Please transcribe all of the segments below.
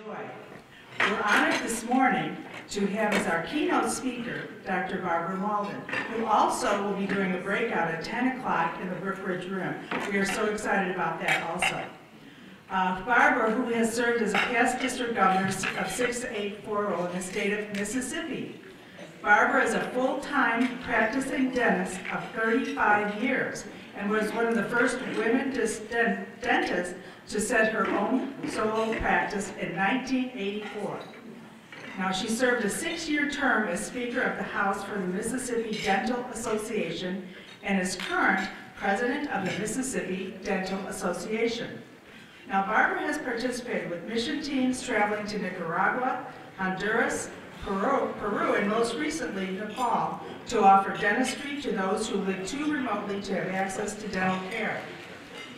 joy. We're honored this morning to have as our keynote speaker, Dr. Barbara Mauldin, who also will be doing a breakout at 10 o'clock in the Brookridge Room. We are so excited about that also. Barbara, who has served as a past district governor of 6840 in the state of Mississippi. Barbara is a full-time practicing dentist of 35 years and was one of the first women dentists to set her own solo practice in 1984. Now, she served a 6-year term as Speaker of the House for the Mississippi Dental Association and is current President of the Mississippi Dental Association. Now, Barbara has participated with mission teams traveling to Nicaragua, Honduras, Peru, and most recently Nepal, to offer dentistry to those who live too remotely to have access to dental care.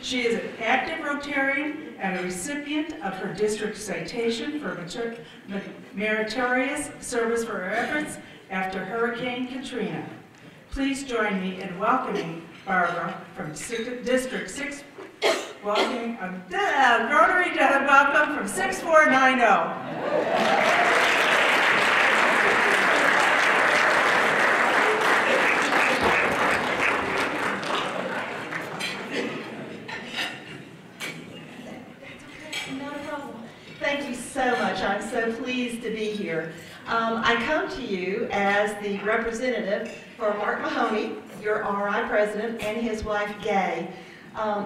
She is an active Rotarian and a recipient of her district citation for meritorious service for her efforts after Hurricane Katrina. Please join me in welcoming Barbara from District 6, welcoming Rotary welcome from 6490. Thank you so much. I'm so pleased to be here. I come to you as the representative for Mark Mahoney, your RI president, and his wife, Gay.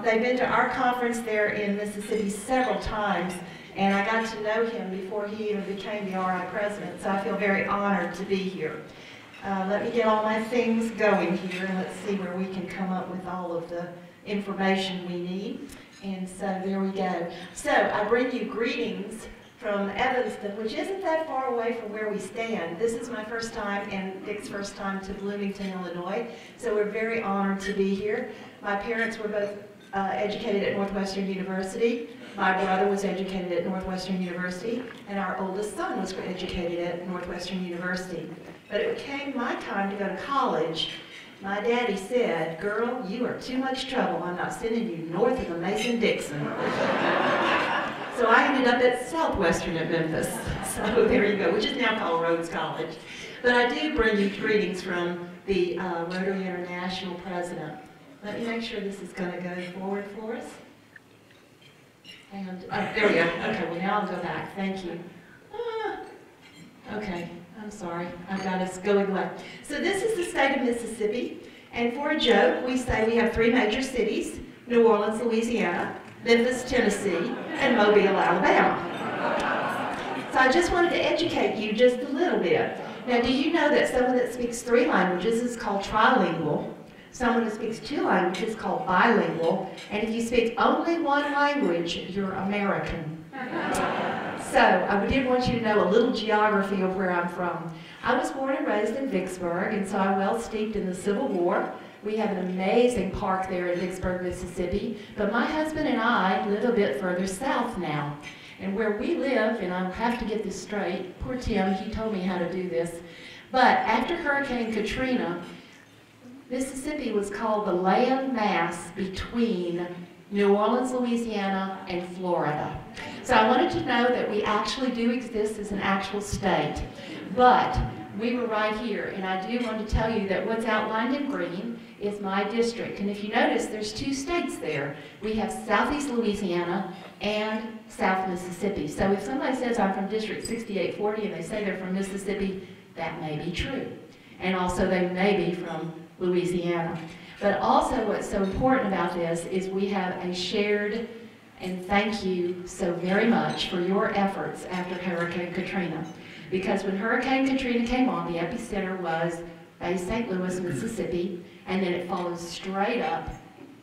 They've been to our conference there in Mississippi several times, and I got to know him before he even became the RI president, so I feel very honored to be here. Let me get all my things going here, and let's see where we can come up with all of the information we need. And so there we go. So I bring you greetings from Evanston, which isn't that far away from where we stand. This is my first time and Dick's first time to Bloomington, Illinois. So we're very honored to be here. My parents were both educated at Northwestern University. My brother was educated at Northwestern University, and our oldest son was educated at Northwestern University. But it came my time to go to college. My daddy said, "Girl, you are too much trouble. I'm not sending you north of the Mason-Dixon." So I ended up at Southwestern at Memphis. So there you go, which is now called Rhodes College. But I do bring you greetings from the Rotary International president. Let me make sure this is going to go forward for us. And there we go. Okay, well now I'll go back. Thank you. Okay. I'm sorry, I've got us going left. So this is the state of Mississippi, and for a joke, we say we have 3 major cities: New Orleans, Louisiana, Memphis, Tennessee, and Mobile, Alabama. So I just wanted to educate you just a little bit. Now, do you know that someone that speaks 3 languages is called trilingual? Someone who speaks 2 languages is called bilingual, and if you speak only 1 language, you're American. So I did want you to know a little geography of where I'm from. I was born and raised in Vicksburg, and so I'm well steeped in the Civil War. We have an amazing park there in Vicksburg, Mississippi, but my husband and I live a bit further south now. And where we live, and I'll have to get this straight, poor Tim, he told me how to do this, but after Hurricane Katrina, Mississippi was called the land mass between New Orleans, Louisiana, and Florida. So I wanted to know that we actually do exist as an actual state, but we were right here, and I do want to tell you that what's outlined in green is my district, and if you notice, there's 2 states there. We have Southeast Louisiana and South Mississippi. So if somebody says I'm from District 6840 and they say they're from Mississippi, that may be true. And also they may be from Louisiana. But also what's so important about this is we have a shared, and thank you so very much for your efforts after Hurricane Katrina. Because when Hurricane Katrina came on, the epicenter was Bay St. Louis, Mississippi, and then it follows straight up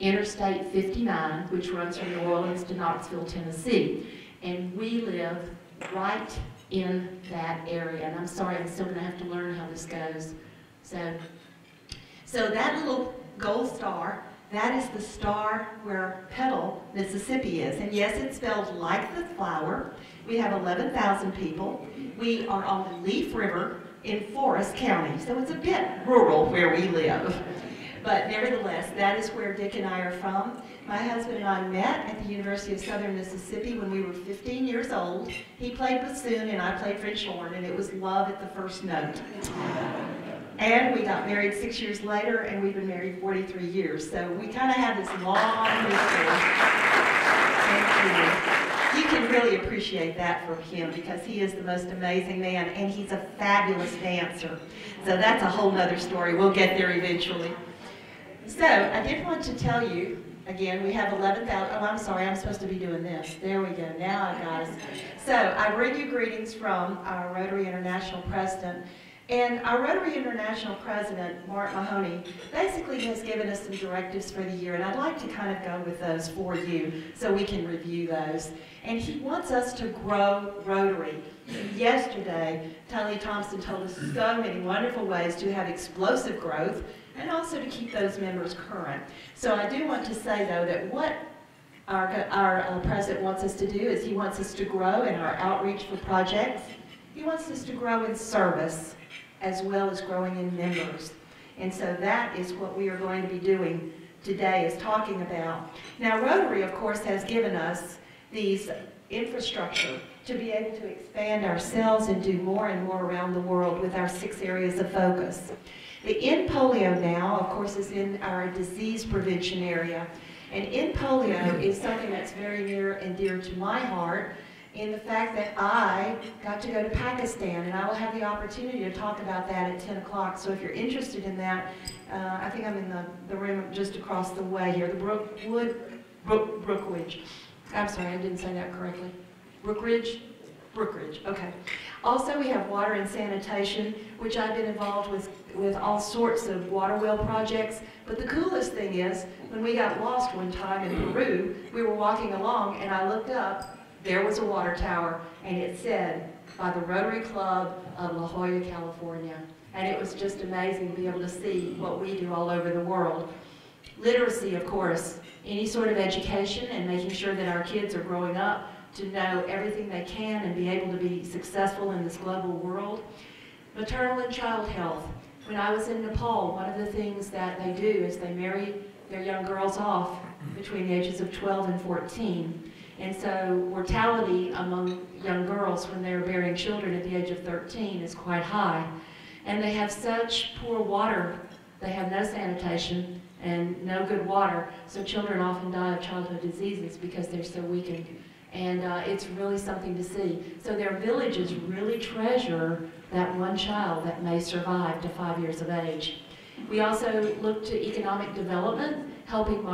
Interstate 59, which runs from New Orleans to Knoxville, Tennessee. And we live right in that area. And I'm sorry, I'm still going to have to learn how this goes. So that little gold star, that is the star where Petal, Mississippi is. And yes, it's spelled like the flower. We have 11,000 people. We are on the Leaf River in Forest County, so it's a bit rural where we live. But nevertheless, that is where Dick and I are from. My husband and I met at the University of Southern Mississippi when we were 15 years old. He played bassoon and I played French horn, and it was love at the first note. And we got married 6 years later, and we've been married 43 years. So we kind of have this long history. You can really appreciate that from him because he is the most amazing man, and he's a fabulous dancer. So that's a whole nother story. We'll get there eventually. So I did want to tell you, again, we have 11,000, oh, I'm sorry, I'm supposed to be doing this. There we go, now I got us. So I bring you greetings from our Rotary International President. And our Rotary International President, Mark Mahoney, basically has given us some directives for the year, and I'd like to kind of go with those for you so we can review those. And he wants us to grow Rotary. Yesterday, Tony Thompson told us so many wonderful ways to have explosive growth and also to keep those members current. So I do want to say, though, that what our president wants us to do is he wants us to grow in our outreach for projects. He wants us to grow in service, as well as growing in members. And so that is what we are going to be doing today, is talking about. Now, Rotary, of course, has given us these infrastructure to be able to expand ourselves and do more and more around the world with our 6 areas of focus. The End Polio now, of course, is in our disease prevention area. And End Polio is something that's very near and dear to my heart, in the fact that I got to go to Pakistan, and I will have the opportunity to talk about that at 10 o'clock. So if you're interested in that, I think I'm in the room just across the way here, the Brookridge. I'm sorry, I didn't say that correctly. Brookridge? Brookridge, okay. Also, we have water and sanitation, which I've been involved with all sorts of water well projects. But the coolest thing is, when we got lost one time in Peru, we were walking along, and I looked up, there was a water tower, and it said, by the Rotary Club of La Jolla, California. And it was just amazing to be able to see what we do all over the world. Literacy, of course, any sort of education and making sure that our kids are growing up to know everything they can and be able to be successful in this global world. Maternal and child health. When I was in Nepal, one of the things that they do is they marry their young girls off between the ages of 12 and 14. And so mortality among young girls when they're bearing children at the age of 13 is quite high. And they have such poor water. They have no sanitation and no good water, so children often die of childhood diseases because they're so weakened. And it's really something to see. So their villages really treasure that one child that may survive to 5 years of age. We also look to economic development, helping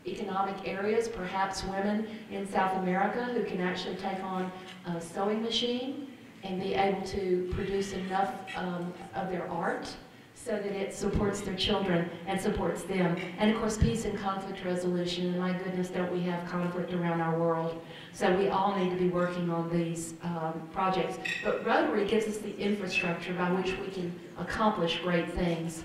economic areas, perhaps women in South America who can actually take on a sewing machine and be able to produce enough of their art so that it supports their children and supports them. And of course, peace and conflict resolution, and my goodness, don't we have conflict around our world. So we all need to be working on these projects. But Rotary gives us the infrastructure by which we can accomplish great things.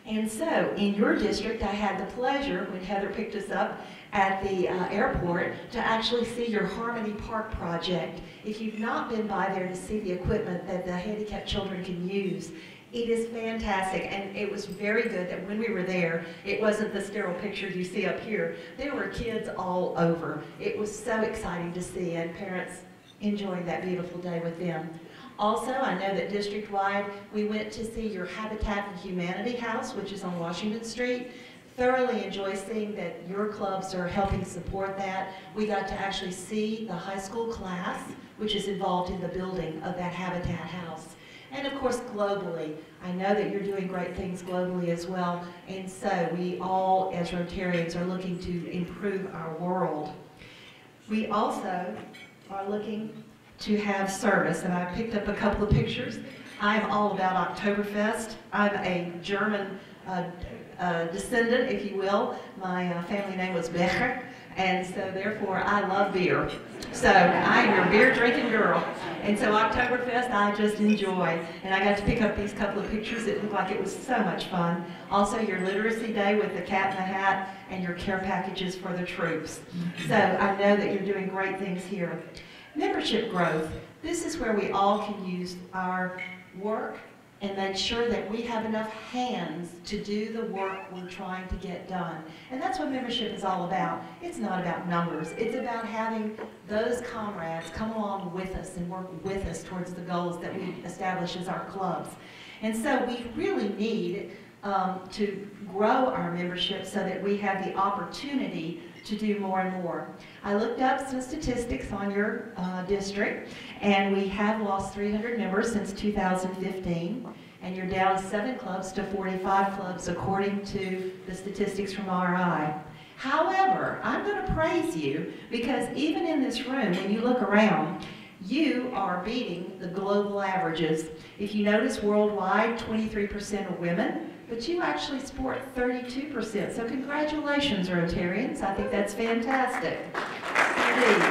And so, in your district, I had the pleasure, when Heather picked us up at the airport, to actually see your Harmony Park project. If you've not been by there to see the equipment that the handicapped children can use, it is fantastic, and it was very good that when we were there, it wasn't the sterile picture you see up here. There were kids all over. It was so exciting to see, and parents enjoying that beautiful day with them. Also, I know that district-wide, we went to see your Habitat for Humanity house, which is on Washington Street. Thoroughly enjoy seeing that your clubs are helping support that. We got to actually see the high school class, which is involved in the building of that Habitat house. And of course, globally, I know that you're doing great things globally as well. And so we all, as Rotarians, are looking to improve our world. We also are looking to have service, and I picked up a couple of pictures. I'm all about Oktoberfest. I'm a German descendant, if you will. My family name was Becher, and so therefore I love beer. So I am your beer drinking girl. And so Oktoberfest I just enjoy. And I got to pick up these couple of pictures. It looked like it was so much fun. Also your Literacy Day with the cat in the hat and your care packages for the troops. So I know that you're doing great things here. Membership growth. This is where we all can use our work and make sure that we have enough hands to do the work we're trying to get done. And that's what membership is all about. It's not about numbers. It's about having those comrades come along with us and work with us towards the goals that we establish as our clubs. And so we really need to grow our membership so that we have the opportunity to do more and more. I looked up some statistics on your district, and we have lost 300 members since 2015, and you're down 7 clubs to 45 clubs according to the statistics from RI. However, I'm going to praise you because even in this room, when you look around, you are beating the global averages. If you notice, worldwide, 23% are women, but you actually sport 32%. So congratulations, Rotarians. I think that's fantastic. Indeed.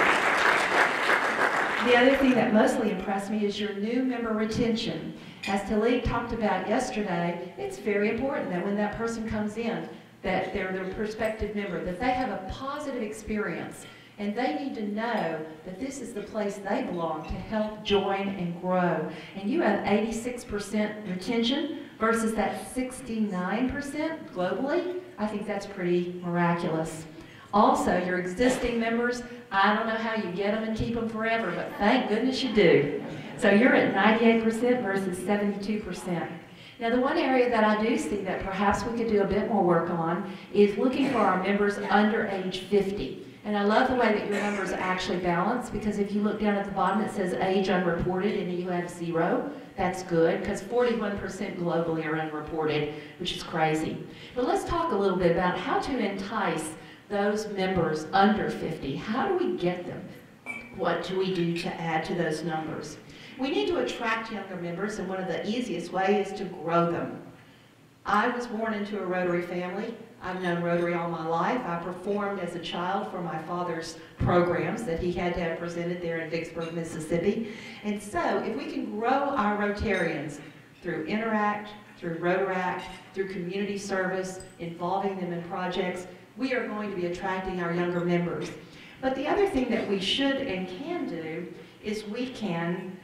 The other thing that mostly impressed me is your new member retention. As Talib talked about yesterday, it's very important that when that person comes in, that they're their prospective member, that they have a positive experience. And they need to know that this is the place they belong to help join and grow. And you have 86% retention versus that 69% globally. I think that's pretty miraculous. Also, your existing members, I don't know how you get them and keep them forever, but thank goodness you do. So you're at 98% versus 72%. Now, the one area that I do see that perhaps we could do a bit more work on is looking for our members under age 50. And I love the way that your numbers actually balance, because if you look down at the bottom, it says age unreported, and you have 0. That's good, because 41% globally are unreported, which is crazy. But let's talk a little bit about how to entice those members under 50. How do we get them? What do we do to add to those numbers? We need to attract younger members, and one of the easiest ways is to grow them. I was born into a Rotary family. I've known Rotary all my life. I performed as a child for my father's programs that he had to have presented there in Vicksburg, Mississippi. And so if we can grow our Rotarians through Interact, through Rotaract, through community service, involving them in projects, we are going to be attracting our younger members. But the other thing that we should and can do is we can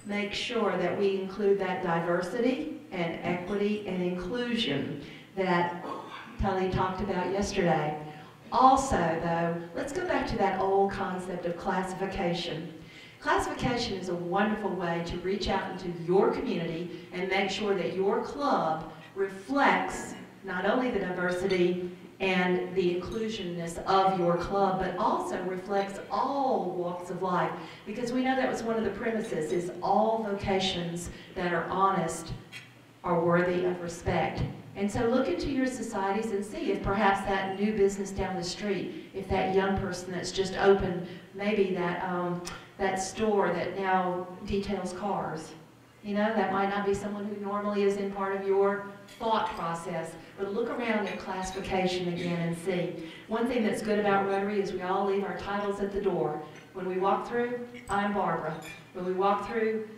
make sure that we include that diversity and equity and inclusion that Tully talked about yesterday. Also, though, let's go back to that old concept of classification. Classification is a wonderful way to reach out into your community and make sure that your club reflects not only the diversity and the inclusionness of your club, but also reflects all walks of life. Because we know that was one of the premises, is all vocations that are honest are worthy of respect. And so look into your societies and see if perhaps that new business down the street, if that young person that's just opened, maybe that store that now details cars, you know, that might not be someone who normally is in part of your thought process, but look around at classification again and see. One thing that's good about Rotary is we all leave our titles at the door. When we walk through, I'm Barbara. When we walk through,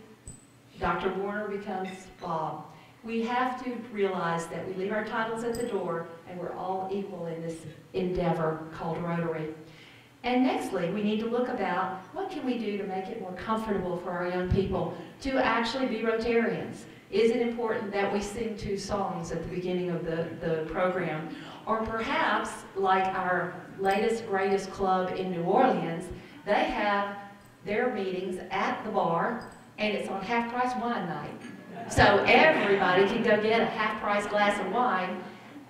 Dr. Warner becomes Bob. We have to realize that we leave our titles at the door and we're all equal in this endeavor called Rotary. And nextly, we need to look about what can we do to make it more comfortable for our young people to actually be Rotarians. Is it important that we sing 2 songs at the beginning of the program? Or perhaps, like our latest, greatest club in New Orleans, they have their meetings at the bar and it's on half-price wine night. So everybody can go get a half-price glass of wine.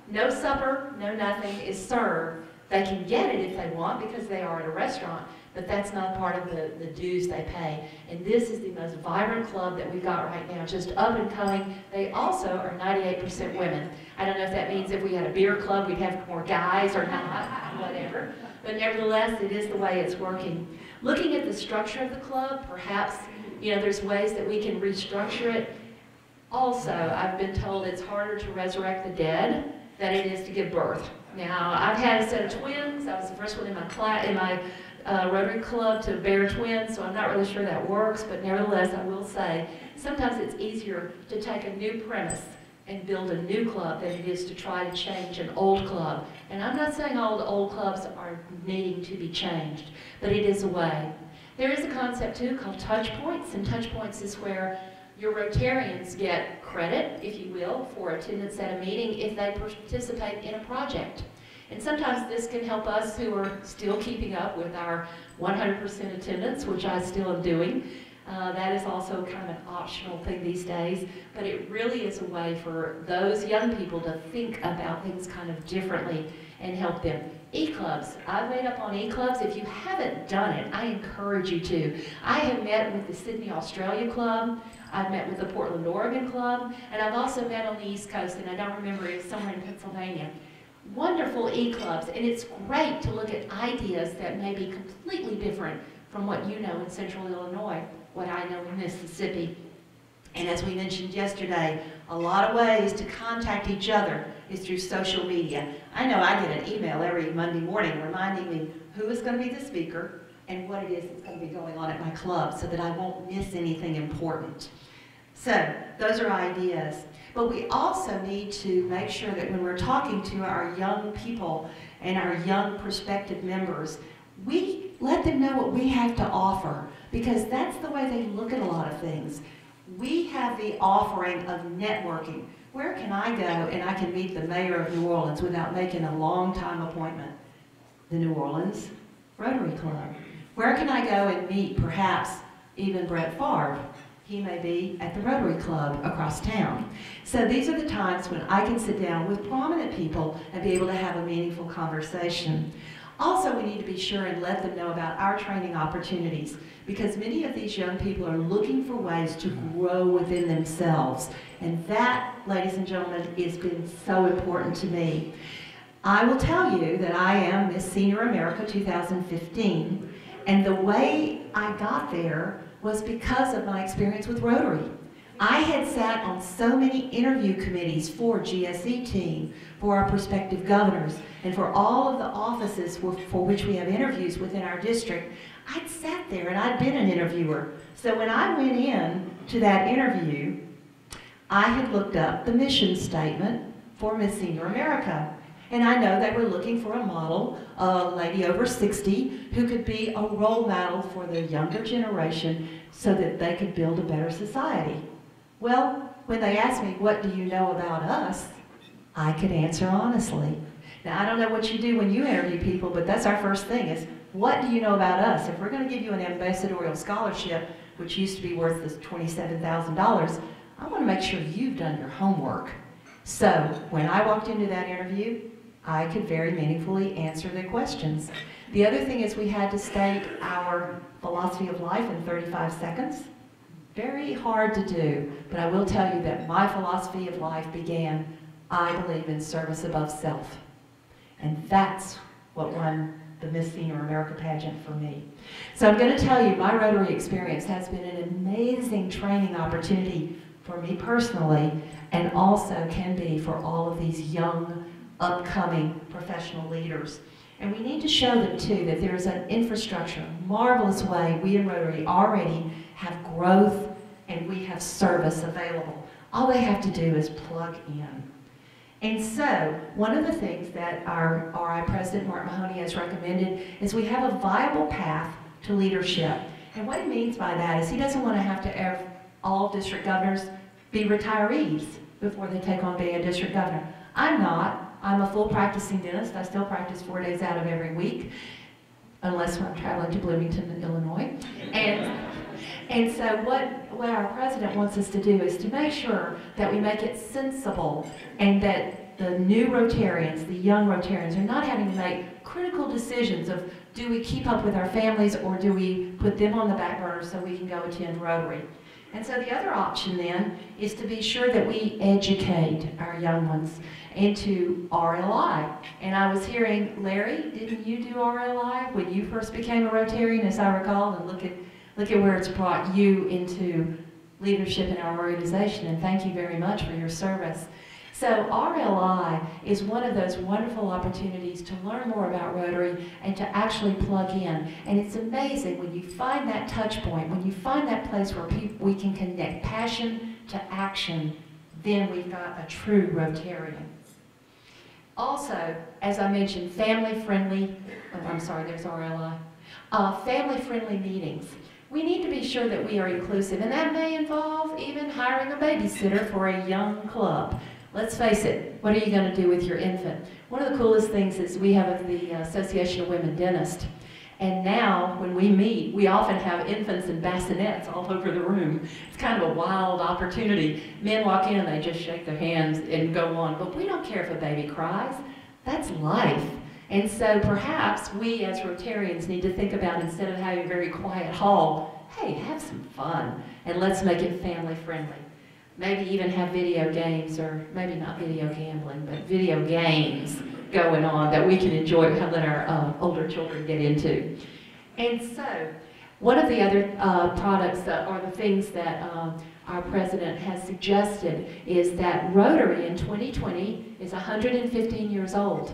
No supper, no nothing is served. They can get it if they want because they are at a restaurant, but that's not part of the dues they pay. And this is the most vibrant club that we've got right now, just up and coming. They also are 98% women. I don't know if that means if we had a beer club, we'd have more guys or not, whatever. But nevertheless, it is the way it's working. Looking at the structure of the club, perhaps, you know, there's ways that we can restructure it. Also, I've been told it's harder to resurrect the dead than it is to give birth. Now, I've had a set of twins. I was the first one in my Rotary Club to bear twins, so I'm not really sure that works, but nevertheless, I will say, sometimes it's easier to take a new premise and build a new club than it is to try to change an old club. And I'm not saying all the old clubs are needing to be changed, but it is a way. There is a concept, too, called touch points, and touch points is where Your Rotarians get credit, if you will, for attendance at a meeting if they participate in a project. And sometimes this can help us who are still keeping up with our 100% attendance, which I still am doing. That is also kind of an optional thing these days, but it really is a way for those young people to think about things kind of differently and help them. E-clubs. I've made up on e-clubs. If you haven't done it, I encourage you to. I have met with the Sydney, Australia Club. I've met with the Portland, Oregon Club, and I've also met on the East Coast, and I don't remember, it's somewhere in Pennsylvania. Wonderful e-clubs, and it's great to look at ideas that may be completely different from what you know in Central Illinois, what I know in Mississippi. And as we mentioned yesterday, a lot of ways to contact each other is through social media. I know I get an email every Monday morning reminding me who is going to be the speaker and what it is that's going to be going on at my club so that I won't miss anything important. So those are ideas. But we also need to make sure that when we're talking to our young people and our young prospective members, we let them know what we have to offer, because that's the way they look at a lot of things. We have the offering of networking. Where can I go and I can meet the mayor of New Orleans without making a long-time appointment? The New Orleans Rotary Club. Where can I go and meet perhaps even Brett Favre? He may be at the Rotary Club across town. So these are the times when I can sit down with prominent people and be able to have a meaningful conversation. Also, we need to be sure and let them know about our training opportunities, because many of these young people are looking for ways to grow within themselves. And that, ladies and gentlemen, has been so important to me. I will tell you that I am Miss Senior America 2015, and the way I got there was because of my experience with Rotary. I had sat on so many interview committees for GSE team, for our prospective governors, and for all of the offices for which we have interviews within our district. I'd sat there and I'd been an interviewer. So when I went in to that interview, I had looked up the mission statement for Miss Senior America. And I know they were looking for a model, a lady over 60, who could be a role model for the younger generation so that they could build a better society. Well, when they asked me, what do you know about us? I could answer honestly. Now, I don't know what you do when you interview people, but that's our first thing is, what do you know about us? If we're going to give you an ambassadorial scholarship, which used to be worth this $27,000, I want to make sure you've done your homework. So when I walked into that interview, I could very meaningfully answer their questions. The other thing is we had to state our philosophy of life in 35 seconds. Very hard to do, but I will tell you that my philosophy of life began, I believe in service above self. And that's what won the Miss Senior America pageant for me. So I'm going to tell you, my Rotary experience has been an amazing training opportunity for me personally, and also can be for all of these young, upcoming professional leaders. And we need to show them too that there is an infrastructure, a marvelous way we in Rotary already have growth and we have service available. All they have to do is plug in. And so, one of the things that our RI President Mark Mahoney has recommended is we have a viable path to leadership. And what he means by that is he doesn't want to have to have all district governors be retirees before they take on being a district governor. I'm not. I'm a full practicing dentist. I still practice 4 days out of every week, unless I'm traveling to Bloomington, Illinois. And so what our president wants us to do is to make sure that we make it sensible and that the new Rotarians, the young Rotarians, are not having to make critical decisions of, do we keep up with our families or do we put them on the back burner so we can go attend Rotary? And so the other option then is to be sure that we educate our young ones into RLI. And I was hearing, Larry, didn't you do RLI when you first became a Rotarian, as I recall? And look at where it's brought you into leadership in our organization, and thank you very much for your service. So RLI is one of those wonderful opportunities to learn more about Rotary and to actually plug in. And it's amazing when you find that touch point, when you find that place where we can connect passion to action, then we've got a true Rotarian. Also, as I mentioned, family-friendly, oh, I'm sorry, there's RLI. Family-friendly meetings. we need to be sure that we are inclusive, and that may involve even hiring a babysitter for a young club. Let's face it, what are you going to do with your infant? One of the coolest things is we have the Association of Women Dentists, and now when we meet, we often have infants in bassinets all over the room. It's kind of a wild opportunity. Men walk in, they just shake their hands and go on, but we don't care if a baby cries. That's life. And so perhaps we as Rotarians need to think about, instead of having a very quiet hall, hey, have some fun, and let's make it family friendly. Maybe even have video games, or maybe not video gambling, but video games going on that we can enjoy, let our older children get into. And so, one of the other products or the things that our president has suggested is that Rotary in 2020 is 115 years old.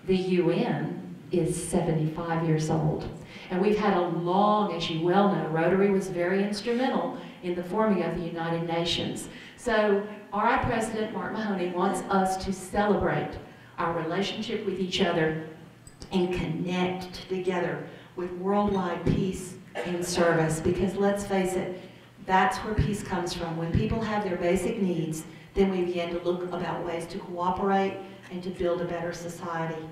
The UN is 75 years old. And we've had a long, as you well know, Rotary was very instrumental in the forming of the United Nations. So our president, Mark Mahoney, wants us to celebrate our relationship with each other and connect together with worldwide peace and service. Because let's face it, that's where peace comes from. When people have their basic needs, then we begin to look about ways to cooperate and to build a better society.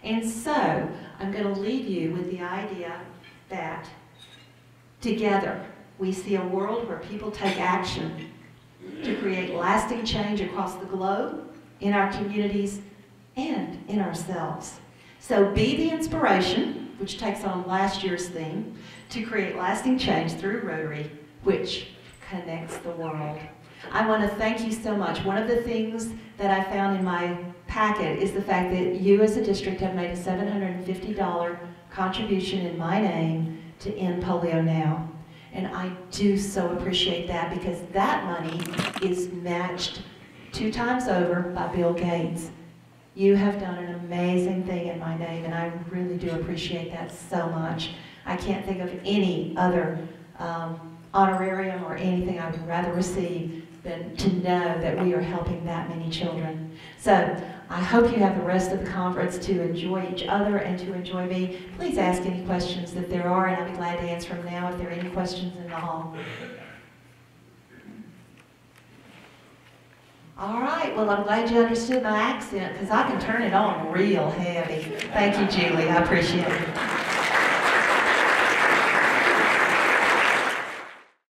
And so, I'm going to leave you with the idea that together we see a world where people take action to create lasting change across the globe, in our communities, and in ourselves. So be the inspiration, which takes on last year's theme, to create lasting change through Rotary, which connects the world. I want to thank you so much. One of the things that I found in my packet is the fact that you as a district have made a $750 contribution in my name to end polio now. And I do so appreciate that, because that money is matched 2 times over by Bill Gates. You have done an amazing thing in my name, and I really do appreciate that so much. I can't think of any other honorarium or anything I would rather receive than to know that we are helping that many children. So I hope you have the rest of the conference to enjoy each other and to enjoy me. Please ask any questions that there are, and I'll be glad to answer them now if there are any questions in the hall. All right, well, I'm glad you understood my accent, because I can turn it on real heavy. Thank you, Julie. I appreciate it.